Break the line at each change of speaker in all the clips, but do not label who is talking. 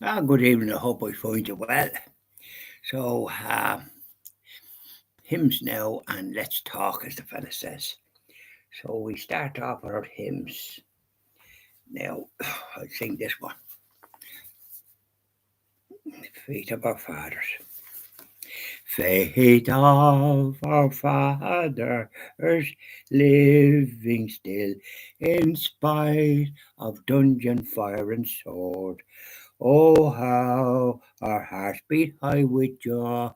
Good evening. I hope I find you well. So, hymns now, and let's talk, as the fella says. So, we start off with our hymns. Now, I'll sing this one Faith of our Fathers. Faith of our fathers, living still, in spite of dungeon, fire, and sword. Oh, how our hearts beat high with joy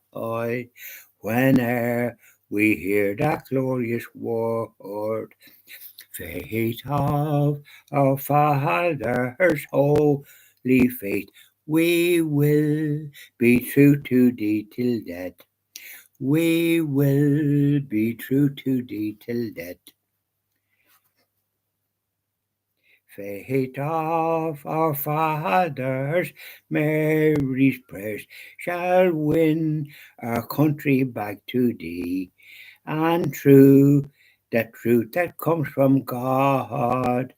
whene'er we hear that glorious word. Faith of our fathers, holy faith, we will be true to thee till death. We will be true to thee till death. Faith of our fathers, Mary's prayers shall win our country back to thee. And true, that truth that comes from God,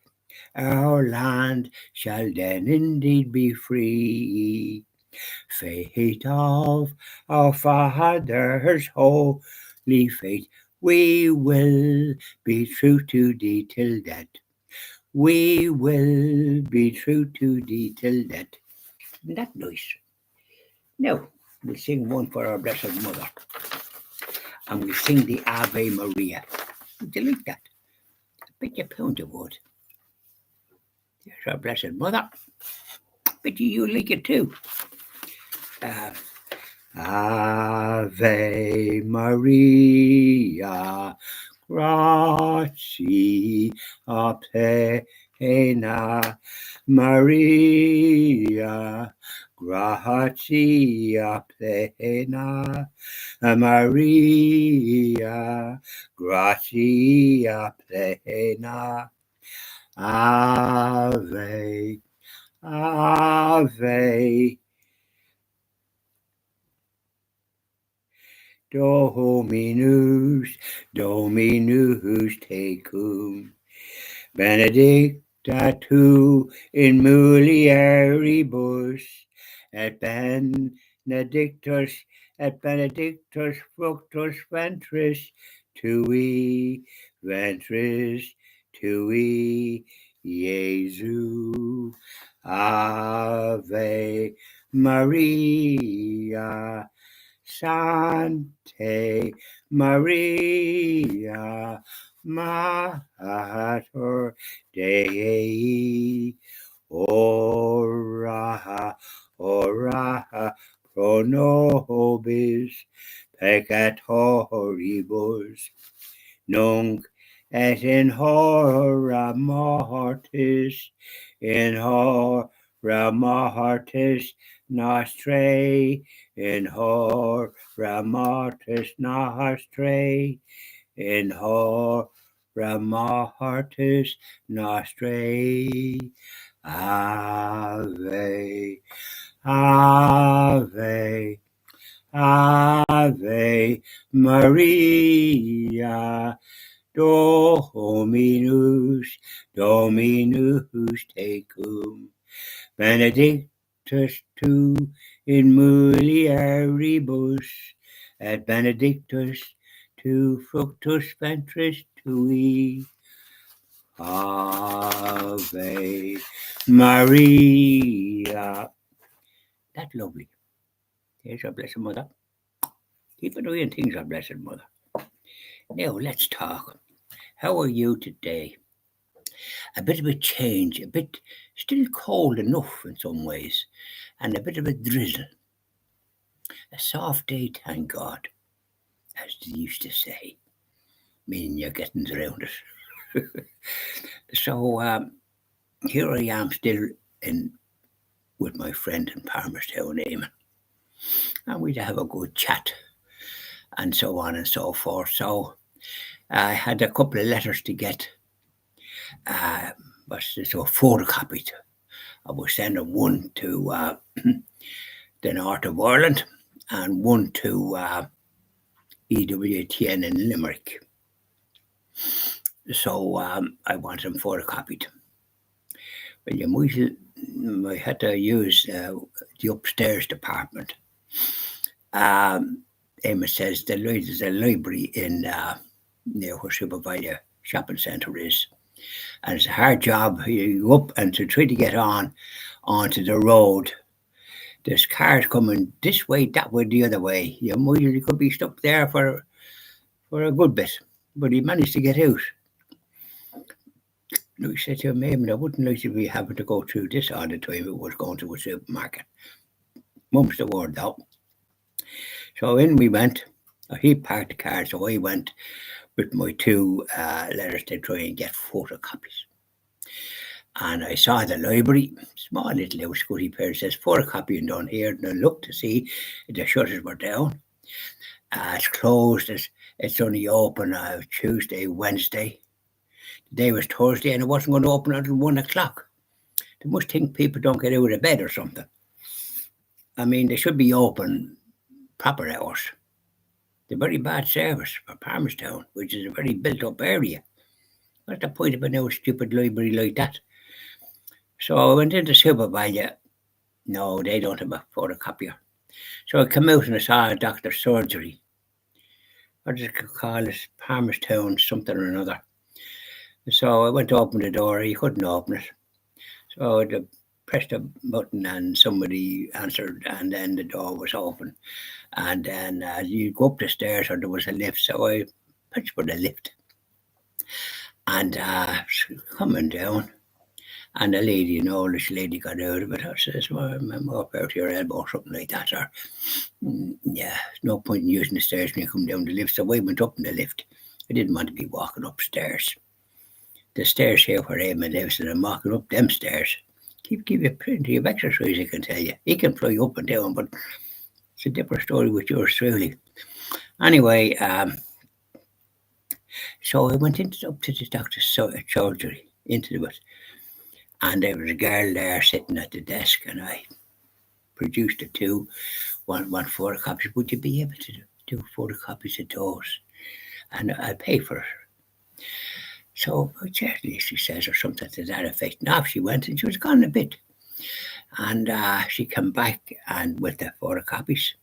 our land shall then indeed be free. Faith of our fathers, holy faith, we will be true to thee till death. We will be true to thee till death. Isn't that nice? Now, we'll sing one for our Blessed Mother, and we'll sing the Ave Maria. Would you like that? I bet you a pound you would. There's our Blessed Mother. Bet you like it too. Uh, Ave Maria, gratia plena, Maria, gratia plena, Maria, gratia plena, Ave, Ave. Dominus, Dominus tecum, benedicta tu in mulieribus, et benedictus fructus ventris tui, Iesu. Ave Maria, Sancte Maria, Mater Dei, ora pro nobis peccatoribus, nunc et in hora mortis, nostrae, in hora mortis nostrae, in hora mortis nostrae. Ave, Ave, Ave Maria, Dominus tecum, benedictus tu in mulieribus, et benedictus tu fructus ventris tui. Ave Maria. That's lovely. There's our Blessed Mother. Keep it doing things, our Blessed Mother. Now let's talk. How are you today? A bit of a change, a bit still cold enough in some ways, and a bit of a drizzle. A soft day, thank God, as they used to say, meaning you're getting around it. So here I am still in with my friend in Palmerstown, Eamon, and we'd have a good chat and so on and so forth. So I had a couple of letters to get, but so photocopied. I was sending one to the north of Ireland and one to EWTN in Limerick. So I want them photocopied. Well, you might I had to use the upstairs department. Amos says there's a library in near where Supervalia shopping centre is, and it's a hard job. You go up and to try to get onto the road. There's cars coming this way, that way, the other way. You could be stuck there for a good bit, but he managed to get out. We said to him, Eamon, I wouldn't like to be having to go through this all the time. It was going to a supermarket. Mum's the word, though. So in we went. He parked the car, so I went with my two letters to try and get photocopies. And I saw the library, small little house, Scotty Pair says photocopying down here, and I looked to see the shutters were down. It's closed. It's only open Tuesday, Wednesday. The day was Thursday, and it wasn't going to open until 1 o'clock. They must think people don't get out of bed or something. I mean, they should be open proper hours. They're very bad service for Palmerstown, which is a very built-up area. What's the point of a stupid library like that? So I went into Supervalia. No, they don't have a photocopier. So I come out and I saw a doctor's surgery. What does it call it? Palmerstown something or another. So I went to open the door. He couldn't open it. So I pressed a button and somebody answered, and then the door was open. And then you go up the stairs, or there was a lift. So I pitched for the lift. And coming down, and the lady, an oldish lady, got out of it. I says, well, I'm up out to your elbow or something like that. Or, yeah, no point in using the stairs when you come down the lift. So I went up in the lift. I didn't want to be walking upstairs. The stairs here where Eamon lives, and I'm walking up them stairs. Give you plenty of exercise, I can tell you. He can fly up and down, but it's a different story with yours truly. Anyway, so I went up to the doctor's surgery, into it. And there was a girl there sitting at the desk, and I produced the two, one photocopies. Would you be able to do photocopies of those? And I'll pay for it. So, certainly, she says, or something to that effect. And off she went, and she was gone a bit. And she came back and with the photocopies.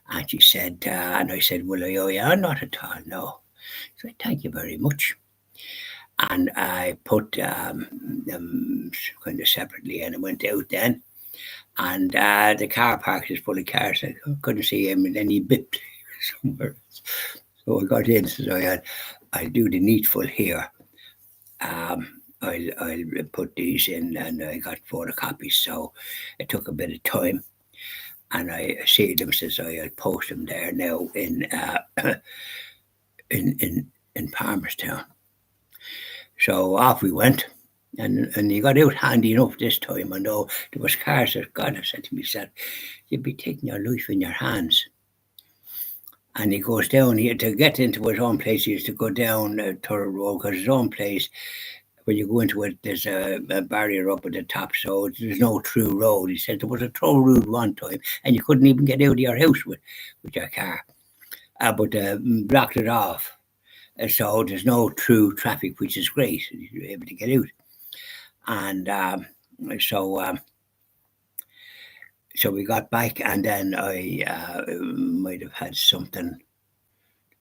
And she said, and I said, well, I owe you? Not at all, no. So, thank you very much. And I put them kind of separately, and I went out then. And the car park is full of cars. I couldn't see him, and then he bipped somewhere. So I got in, so I'll do the needful here. I'll put these in, and I got photocopies, so it took a bit of time. And I see them, says I'll post them there now in Palmerstown. So off we went, and he got out handy enough this time. I know there was cars that God, I said to myself, you'd be taking your life in your hands. And he goes down here to get into his own place. He used to go down Thurrock Road, because his own place, when you go into it, there's a barrier up at the top, so there's no true road. He said there was a true road one time, and you couldn't even get out of your house with your car, but blocked it off. So there's no true traffic, which is great. You're able to get out. And so we got back, and then I might have had something.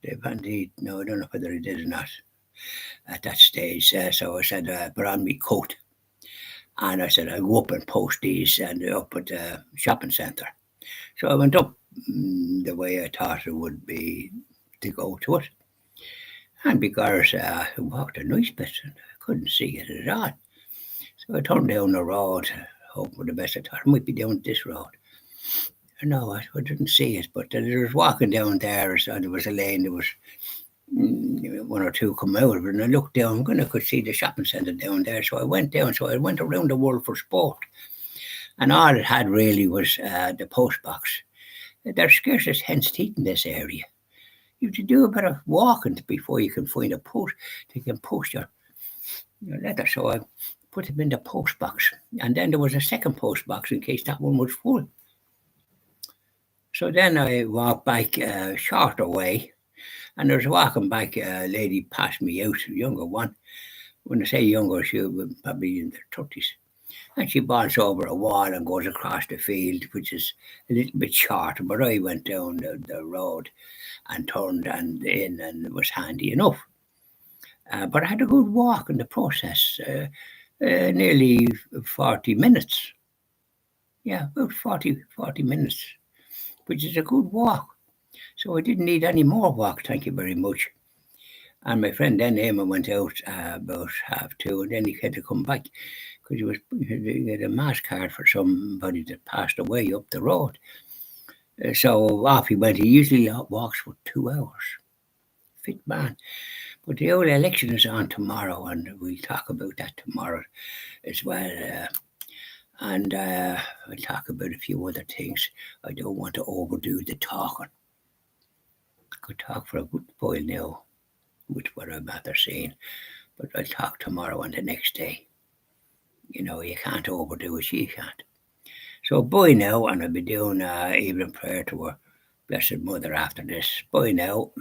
No, I don't know whether I did or not at that stage. So I said, put on me coat. And I said, I'll go up and post these and up at the shopping centre. So I went up the way I thought it would be to go to it. And because I walked a nice bit, and I couldn't see it at all. So I turned down the road, hoping for the best. I thought I might be down this road. No, I didn't see it, but I was walking down there, so there was a lane, there was one or two come out of it, and I looked down, I could see the shopping centre down there, so I went down, so I went around the world for sport. And all it had really was the post box. There's scarce as hen's teeth in this area. You have to do a bit of walking before you can find a post. You can post your letter. So I put them in the post box. And then there was a second post box in case that one was full. So then I walked back a shorter way. And I was walking back, a lady passed me out, a younger one. When I say younger, she was probably in their 30s. And she bonds over a wall and goes across the field, which is a little bit short. But I went down the road and turned and in, and it was handy enough. But I had a good walk in the process, nearly 40 minutes. Yeah, about 40 minutes, which is a good walk. So I didn't need any more walk, thank you very much. And my friend then Eamon went out about 2:30, and then he had to come back because he had a mass card for somebody that passed away up the road. So off he went. He usually walks for 2 hours. Fit man. But the old election is on tomorrow, and we'll talk about that tomorrow as well. And we'll talk about a few other things. I don't want to overdo the talking. I could talk for a good while now with what I'm after saying, but I'll talk tomorrow and the next day. You know, you can't overdo it, she can't. So bye now, and I'll be doing evening prayer to her Blessed Mother after this. Bye now.